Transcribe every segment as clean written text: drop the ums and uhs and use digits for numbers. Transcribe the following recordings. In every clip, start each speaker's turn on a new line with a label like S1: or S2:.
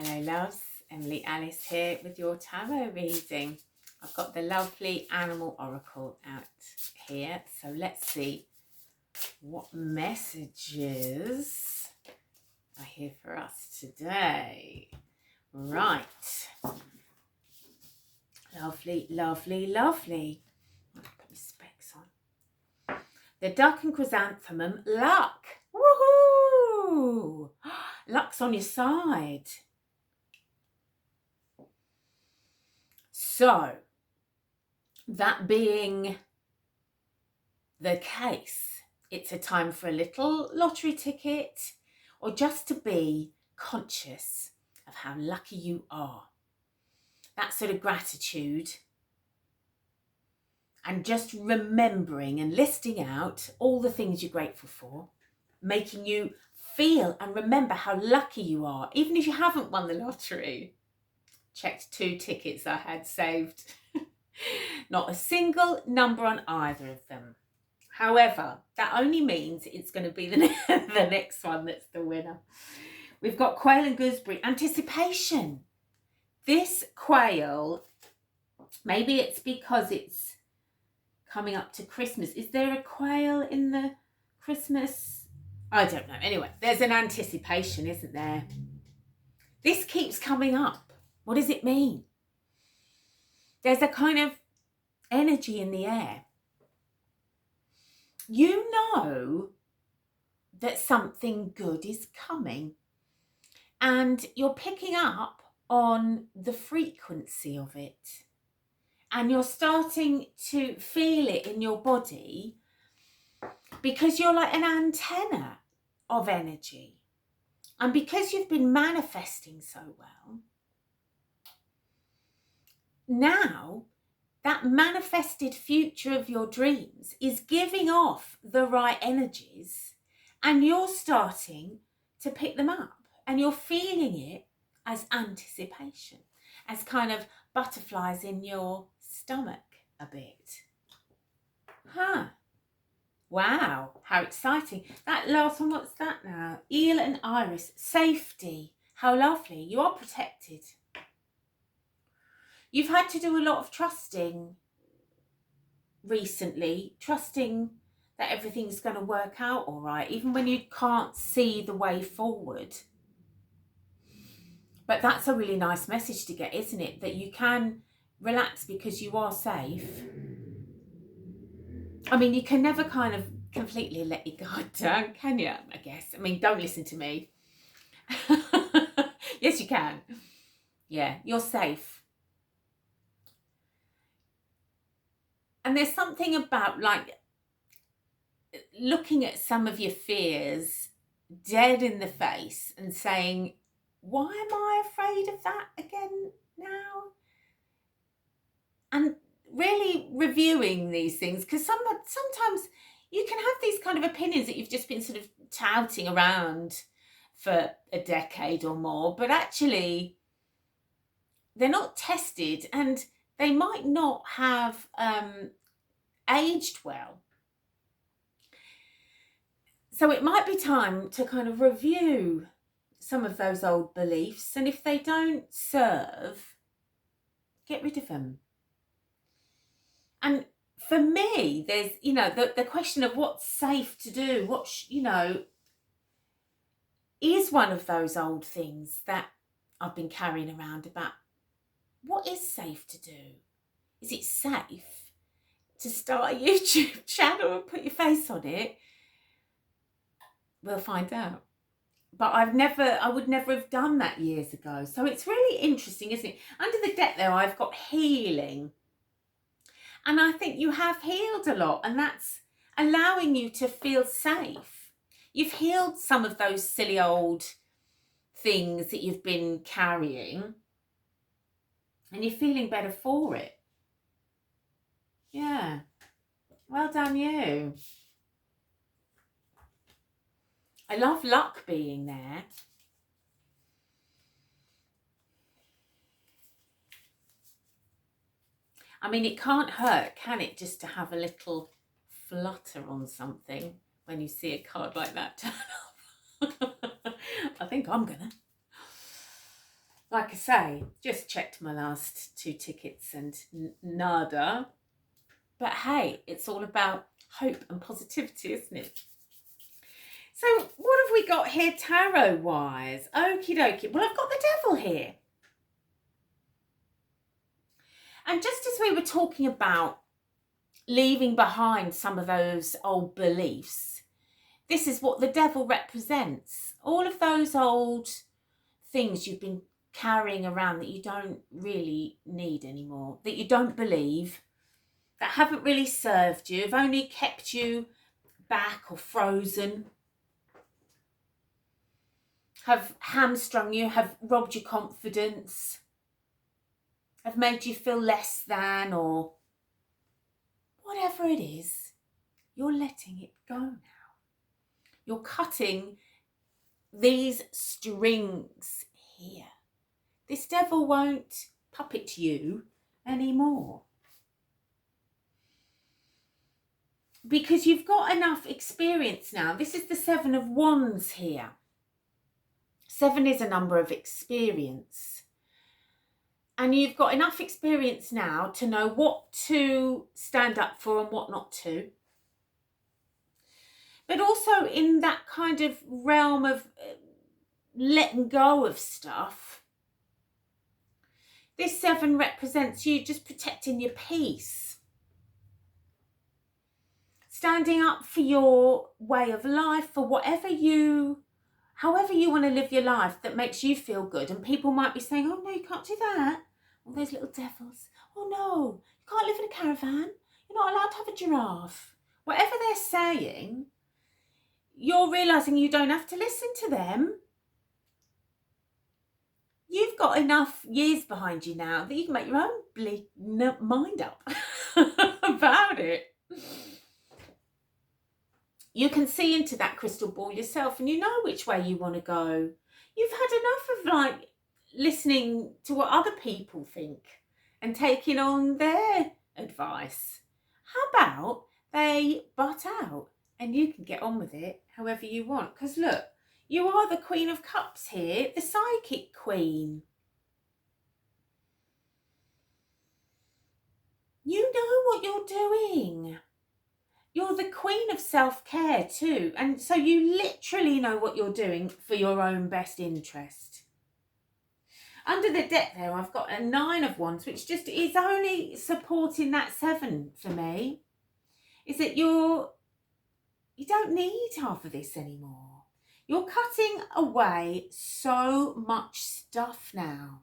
S1: Hello loves, Emily Alice here with your tarot reading. I've got the lovely Animal Oracle out here, so let's see what messages are here for us today. Right, lovely, lovely, lovely. I'll put my specs on. The Duck and Chrysanthemum, luck. Woohoo! Luck's on your side. So, that being the case, it's a time for a little lottery ticket or just to be conscious of how lucky you are. That sort of gratitude and just remembering and listing out all the things you're grateful for, making you feel and remember how lucky you are, even if you haven't won the lottery. Checked 2 tickets I had saved. Not a single number on either of them. However, that only means it's going to be the next one that's the winner. We've got quail and gooseberry. Anticipation. This quail, maybe it's because it's coming up to Christmas. Is there a quail in the Christmas? I don't know. Anyway, there's an anticipation, isn't there? This keeps coming up. What does it mean? There's a kind of energy in the air. You know that something good is coming, and you're picking up on the frequency of it, and you're starting to feel it in your body because you're like an antenna of energy. And because you've been manifesting so well, now that manifested future of your dreams is giving off the right energies, and you're starting to pick them up, and you're feeling it as anticipation, as kind of butterflies in your stomach a bit. Wow, how exciting. That last one, what's that now? Eel and Iris, safety. How lovely. You are protected. You've had to do a lot of trusting recently, trusting that everything's going to work out all right, even when you can't see the way forward. But that's a really nice message to get, isn't it? That you can relax because you are safe. I mean, you can never kind of completely let your guard down, can you? I guess. I mean, don't listen to me. Yes, you can. Yeah, you're safe. And there's something about like looking at some of your fears dead in the face and saying, why am I afraid of that again now? And really reviewing these things, because sometimes you can have these kind of opinions that you've just been sort of touting around for a decade or more, but actually they're not tested and they might not have aged well. So it might be time to kind of review some of those old beliefs, and if they don't serve, get rid of them. And for me, there's, the question of what's safe to do, is one of those old things that I've been carrying around about. What is safe to do? Is it safe to start a YouTube channel and put your face on it? We'll find out. But I would never have done that years ago. So it's really interesting, isn't it? Under the deck there, I've got healing. And I think you have healed a lot, and that's allowing you to feel safe. You've healed some of those silly old things that you've been carrying, and you're feeling better for it. Yeah. Well done, you. I love luck being there. I mean, it can't hurt, can it, just to have a little flutter on something when you see a card like that turn up. I think I'm gonna. Like I say, just checked my last 2 tickets and nada. But hey, it's all about hope and positivity, isn't it? So what have we got here tarot-wise? Okie dokie. Well, I've got the devil here. And just as we were talking about leaving behind some of those old beliefs, this is what the devil represents. All of those old things you've been carrying around that you don't really need anymore, that you don't believe, that haven't really served you, have only kept you back or frozen, have hamstrung you, have robbed your confidence, have made you feel less than, or whatever it is, you're letting it go now. You're cutting these strings here. This devil won't puppet you anymore. Because you've got enough experience now. This is the 7 of Wands here. 7 is a number of experience. And you've got enough experience now to know what to stand up for and what not to. But also in that kind of realm of letting go of stuff, this 7 represents you just protecting your peace. Standing up for your way of life, for however you want to live your life that makes you feel good. And people might be saying, oh no, you can't do that. All those little devils. Oh no, you can't live in a caravan. You're not allowed to have a giraffe. Whatever they're saying, you're realising you don't have to listen to them. You've got enough years behind you now that you can make your own mind up about it. You can see into that crystal ball yourself and you know which way you want to go. You've had enough of listening to what other people think and taking on their advice. How about they butt out and you can get on with it however you want? Because look, you are the Queen of Cups here, the psychic queen. You know what you're doing. You're the queen of self-care too. And so you literally know what you're doing for your own best interest. Under the deck there, I've got a 9 of Wands, which just is only supporting that 7 for me. Is that you don't need half of this anymore. You're cutting away so much stuff now.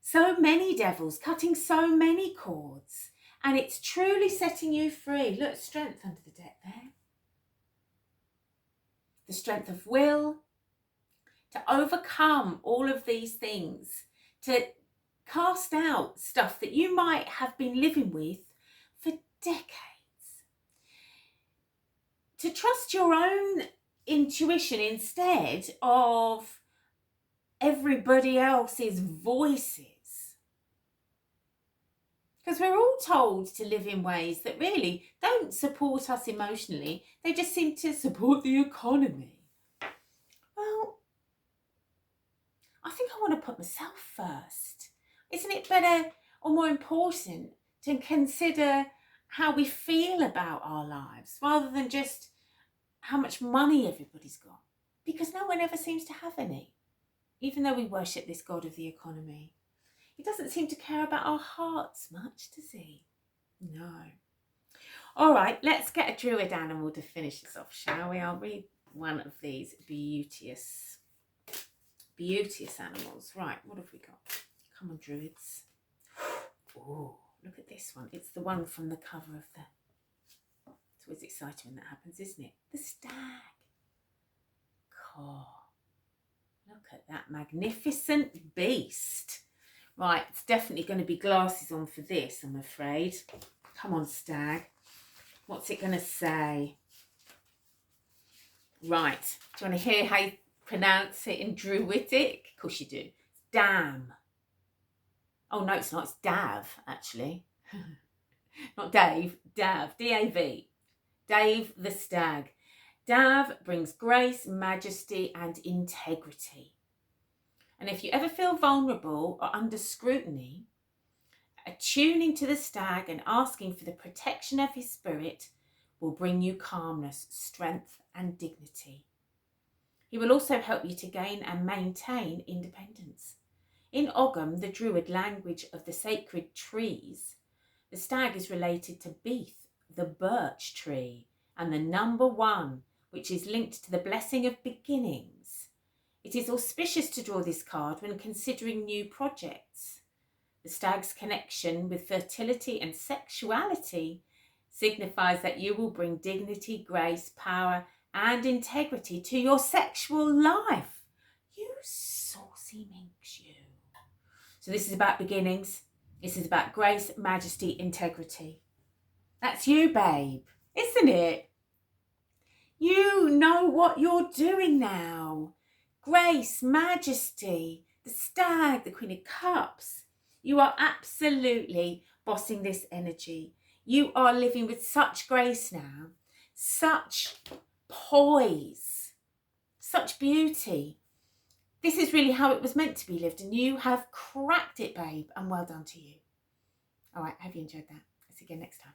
S1: So many devils, cutting so many cords. And it's truly setting you free. Look, strength under the deck there. The strength of will to overcome all of these things, to cast out stuff that you might have been living with for decades. To trust your own intuition instead of everybody else's voices. Because we're all told to live in ways that really don't support us emotionally. They just seem to support the economy. Well, I think I want to put myself first. Isn't it better or more important to consider how we feel about our lives rather than just how much money everybody's got? Because no one ever seems to have any, even though we worship this god of the economy. He doesn't seem to care about our hearts much, does he? No. All right, let's get a druid animal to finish this off, shall we? I'll read one of these beauteous animals. Right, what have we got? Come on, druids. Oh, look at this one. It's the one from the cover of the... It's always exciting when that happens, isn't it? The stag. Oh, look at that magnificent beast. Right, it's definitely going to be glasses on for this, I'm afraid. Come on, stag. What's it going to say? Right, do you want to hear how you pronounce it in Druidic? Of course you do. It's damn. Oh, no, it's not. It's Dav, actually. Not Dave, Dav. D-A-V. Dave the stag. Dav brings grace, majesty, and integrity. And if you ever feel vulnerable or under scrutiny, attuning to the stag and asking for the protection of his spirit will bring you calmness, strength and dignity. He will also help you to gain and maintain independence. In Ogham, the Druid language of the sacred trees, the stag is related to Beith, the birch tree, and the number 1, which is linked to the blessing of beginnings. It is auspicious to draw this card when considering new projects. The stag's connection with fertility and sexuality signifies that you will bring dignity, grace, power, and integrity to your sexual life. You saucy minx, you. So this is about beginnings. This is about grace, majesty, integrity. That's you, babe, isn't it? You know what you're doing now. Grace, majesty, the stag, the Queen of Cups. You are absolutely bossing this energy. You are living with such grace now, such poise, such beauty. This is really how it was meant to be lived, and you have cracked it, babe, and well done to you. All right, hope you enjoyed that. See you again next time.